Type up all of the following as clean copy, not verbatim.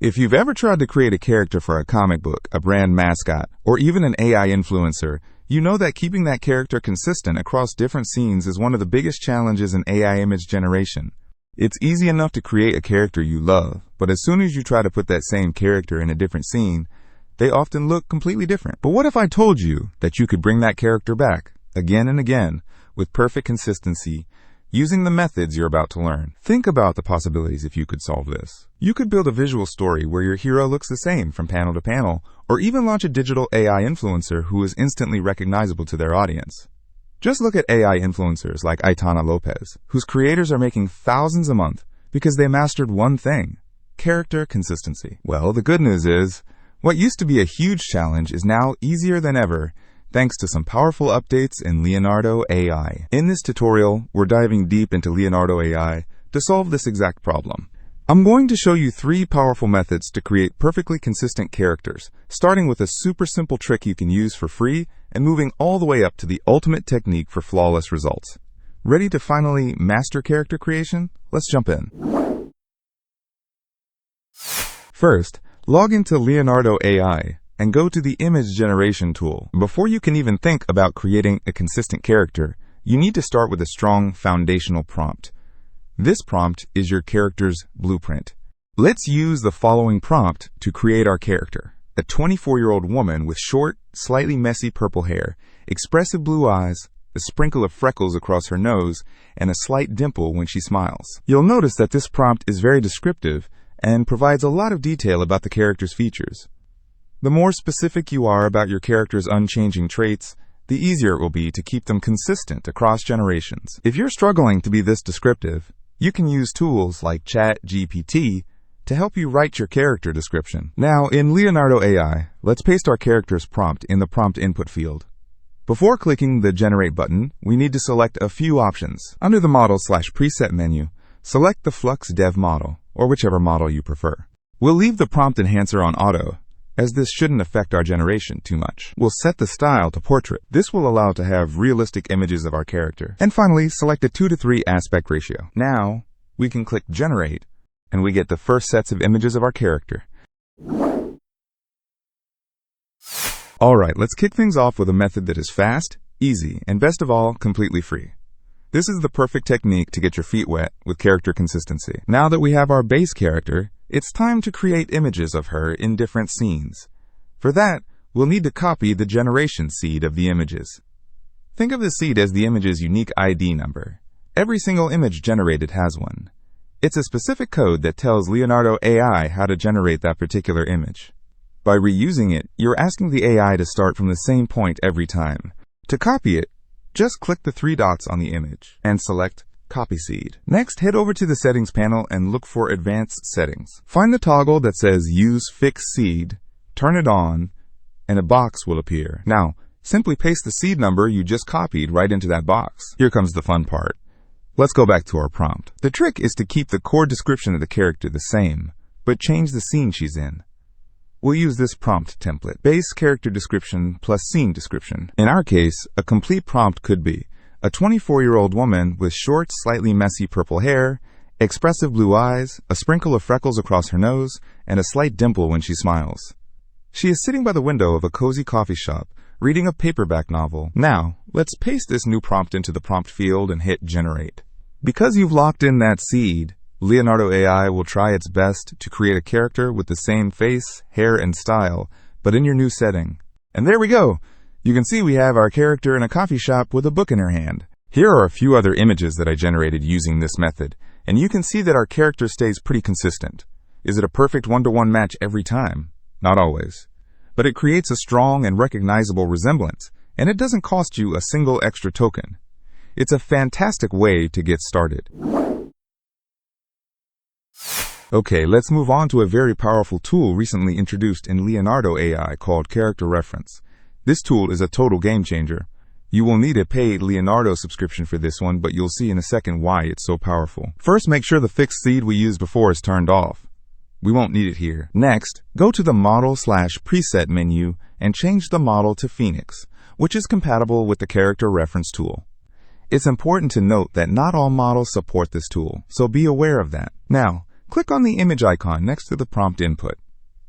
If you've ever tried to create a character for a comic book, a brand mascot, or even an AI influencer, you know that keeping that character consistent across different scenes is one of the biggest challenges in AI image generation. It's easy enough to create a character you love, but as soon as you try to put that same character in a different scene, they often look completely different. But what if I told you that you could bring that character back, again and again, with perfect consistency, using the methods you're about to learn? Think about the possibilities if you could solve this. You could build a visual story where your hero looks the same from panel to panel, or even launch a digital AI influencer who is instantly recognizable to their audience. Just look at AI influencers like Aitana Lopez, whose creators are making thousands a month because they mastered one thing: character consistency. Well, the good news is, what used to be a huge challenge is now easier than ever, thanks to some powerful updates in Leonardo AI. In this tutorial, we're diving deep into Leonardo AI to solve this exact problem. I'm going to show you 3 powerful methods to create perfectly consistent characters, starting with a super simple trick you can use for free and moving all the way up to the ultimate technique for flawless results. Ready to finally master character creation? Let's jump in. First, log into Leonardo AI and go to the image generation tool. Before you can even think about creating a consistent character, you need to start with a strong foundational prompt. This prompt is your character's blueprint. Let's use the following prompt to create our character: a 24-year-old woman with short, slightly messy purple hair, expressive blue eyes, a sprinkle of freckles across her nose, and a slight dimple when she smiles. You'll notice that this prompt is very descriptive and provides a lot of detail about the character's features. The more specific you are about your character's unchanging traits, the easier it will be to keep them consistent across generations. If you're struggling to be this descriptive, you can use tools like ChatGPT to help you write your character description. Now, in Leonardo AI, let's paste our character's prompt in the prompt input field. Before clicking the Generate button, we need to select a few options. Under the Model/Preset menu, select the Flux Dev model, or whichever model you prefer. We'll leave the prompt enhancer on auto, as this shouldn't affect our generation too much. We'll set the style to portrait. This will allow to have realistic images of our character. And finally, select a 2:3 aspect ratio. Now, we can click Generate, and we get the first sets of images of our character. Alright, let's kick things off with a method that is fast, easy, and best of all, completely free. This is the perfect technique to get your feet wet with character consistency. Now that we have our base character, it's time to create images of her in different scenes. For that, we'll need to copy the generation seed of the images. Think of the seed as the image's unique ID number. Every single image generated has one. It's a specific code that tells Leonardo AI how to generate that particular image. By reusing it, you're asking the AI to start from the same point every time. To copy it, just click the 3 dots on the image and select Copy Seed. Next, head over to the Settings panel and look for Advanced Settings. Find the toggle that says Use Fixed Seed, turn it on, and a box will appear. Now, simply paste the seed number you just copied right into that box. Here comes the fun part. Let's go back to our prompt. The trick is to keep the core description of the character the same, but change the scene she's in. We'll use this prompt template: base character description plus scene description. In our case, a complete prompt could be a 24-year-old woman with short, slightly messy purple hair, expressive blue eyes, a sprinkle of freckles across her nose, and a slight dimple when she smiles. She is sitting by the window of a cozy coffee shop, reading a paperback novel. Now, let's paste this new prompt into the prompt field and hit Generate. Because you've locked in that seed, Leonardo AI will try its best to create a character with the same face, hair, and style, but in your new setting. And there we go! You can see we have our character in a coffee shop with a book in her hand. Here are a few other images that I generated using this method, and you can see that our character stays pretty consistent. Is it a perfect one-to-one match every time? Not always. But it creates a strong and recognizable resemblance, and it doesn't cost you a single extra token. It's a fantastic way to get started. Okay, let's move on to a very powerful tool recently introduced in Leonardo AI called Character Reference. This tool is a total game changer. You will need a paid Leonardo subscription for this one, but you'll see in a second why it's so powerful. First, make sure the fixed seed we used before is turned off. We won't need it here. Next, go to the Model/Preset menu and change the model to Phoenix, which is compatible with the Character Reference tool. It's important to note that not all models support this tool, so be aware of that. Now, click on the image icon next to the prompt input.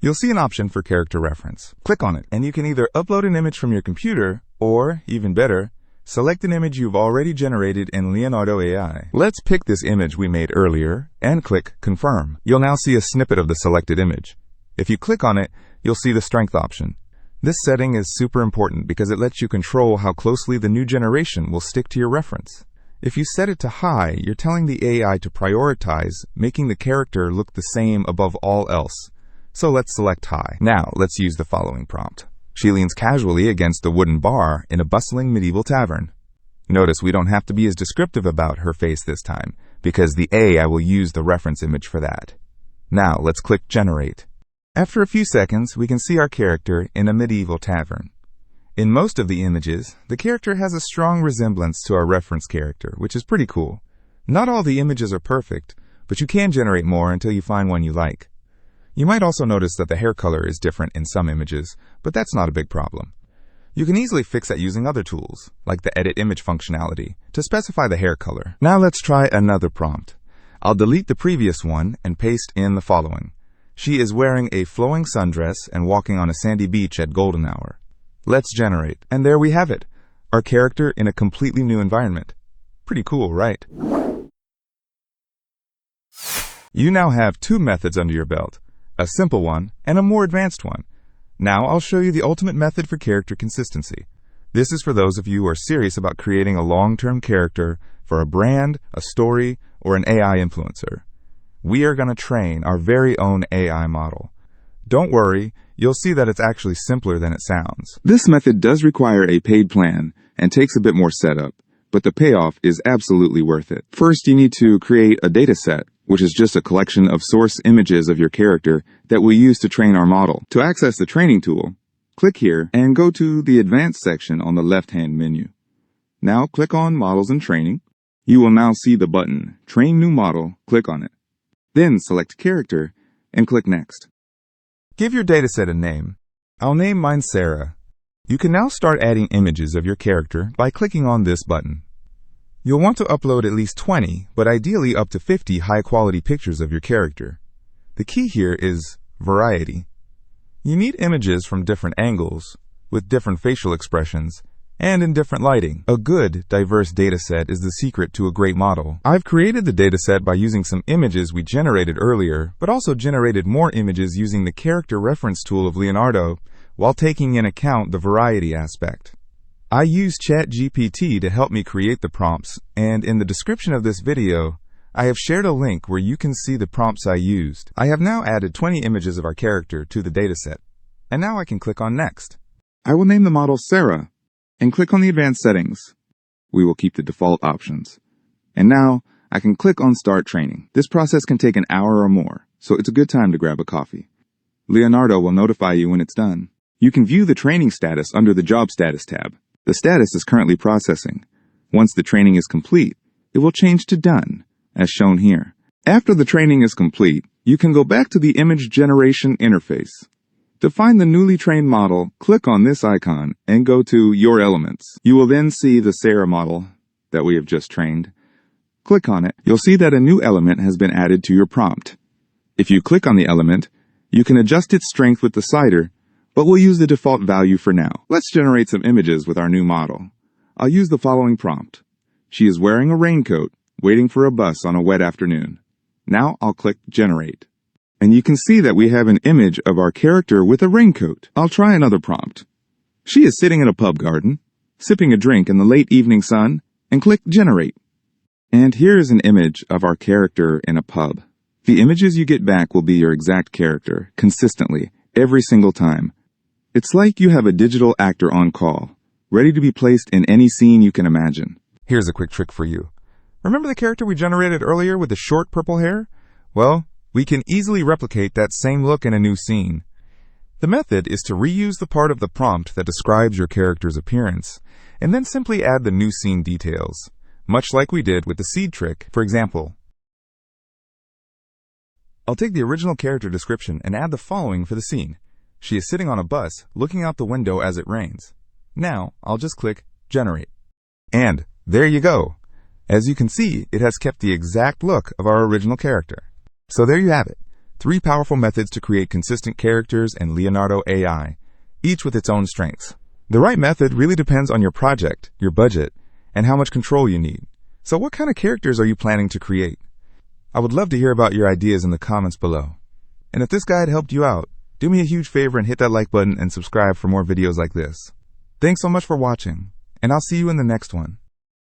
You'll see an option for character reference. Click on it, and you can either upload an image from your computer, or, even better, select an image you've already generated in Leonardo AI. Let's pick this image we made earlier, and click Confirm. You'll now see a snippet of the selected image. If you click on it, you'll see the strength option. This setting is super important because it lets you control how closely the new generation will stick to your reference. If you set it to high, you're telling the AI to prioritize, making the character look the same above all else. So let's select high. Now, let's use the following prompt. She leans casually against a wooden bar in a bustling medieval tavern. Notice we don't have to be as descriptive about her face this time, because the AI will use the reference image for that. Now, let's click Generate. After a few seconds, we can see our character in a medieval tavern. In most of the images, the character has a strong resemblance to our reference character, which is pretty cool. Not all the images are perfect, but you can generate more until you find one you like. You might also notice that the hair color is different in some images, but that's not a big problem. You can easily fix that using other tools, like the Edit Image functionality, to specify the hair color. Now let's try another prompt. I'll delete the previous one and paste in the following. She is wearing a flowing sundress and walking on a sandy beach at golden hour. Let's generate, and there we have it, our character in a completely new environment. Pretty cool, right? You now have two methods under your belt. A simple one, and a more advanced one. Now I'll show you the ultimate method for character consistency. This is for those of you who are serious about creating a long-term character for a brand, a story, or an AI influencer. We are going to train our very own AI model. Don't worry, you'll see that it's actually simpler than it sounds. This method does require a paid plan and takes a bit more setup, but the payoff is absolutely worth it. First, you need to create a dataset, which is just a collection of source images of your character that we use to train our model. To access the training tool, click here and go to the Advanced section on the left-hand menu. Now click on Models and Training. You will now see the button, Train New Model. Click on it. Then select Character and click Next. Give your dataset a name. I'll name mine Sarah. You can now start adding images of your character by clicking on this button. You'll want to upload at least 20, but ideally up to 50 high-quality pictures of your character. The key here is variety. You need images from different angles, with different facial expressions, and in different lighting. A good, diverse dataset is the secret to a great model. I've created the dataset by using some images we generated earlier, but also generated more images using the character reference tool of Leonardo, while taking in account the variety aspect. I use ChatGPT to help me create the prompts, and in the description of this video, I have shared a link where you can see the prompts I used. I have now added 20 images of our character to the dataset, and now I can click on Next. I will name the model Sarah, and click on the Advanced settings. We will keep the default options. And now, I can click on Start Training. This process can take an hour or more, so it's a good time to grab a coffee. Leonardo will notify you when it's done. You can view the training status under the Job Status tab. The status is currently processing. Once the training is complete, it will change to Done, as shown here. After the training is complete, you can go back to the image generation interface. To find the newly trained model, click on this icon and go to Your Elements. You will then see the Sarah model that we have just trained. Click on it. You'll see that a new element has been added to your prompt. If you click on the element, you can adjust its strength with the slider, but we'll use the default value for now. Let's generate some images with our new model. I'll use the following prompt. She is wearing a raincoat, waiting for a bus on a wet afternoon. Now I'll click Generate. And you can see that we have an image of our character with a raincoat. I'll try another prompt. She is sitting in a pub garden, sipping a drink in the late evening sun, and click Generate. And here is an image of our character in a pub. The images you get back will be your exact character, consistently, every single time. It's like you have a digital actor on call, ready to be placed in any scene you can imagine. Here's a quick trick for you. Remember the character we generated earlier with the short purple hair? Well, we can easily replicate that same look in a new scene. The method is to reuse the part of the prompt that describes your character's appearance, and then simply add the new scene details, much like we did with the seed trick. For example, I'll take the original character description and add the following for the scene. She is sitting on a bus, looking out the window as it rains. Now, I'll just click Generate. And there you go. As you can see, it has kept the exact look of our original character. So there you have it. 3 powerful methods to create consistent characters in Leonardo AI, each with its own strengths. The right method really depends on your project, your budget, and how much control you need. So what kind of characters are you planning to create? I would love to hear about your ideas in the comments below. And if this guide helped you out, do me a huge favor and hit that like button and subscribe for more videos like this. Thanks so much for watching, and I'll see you in the next one.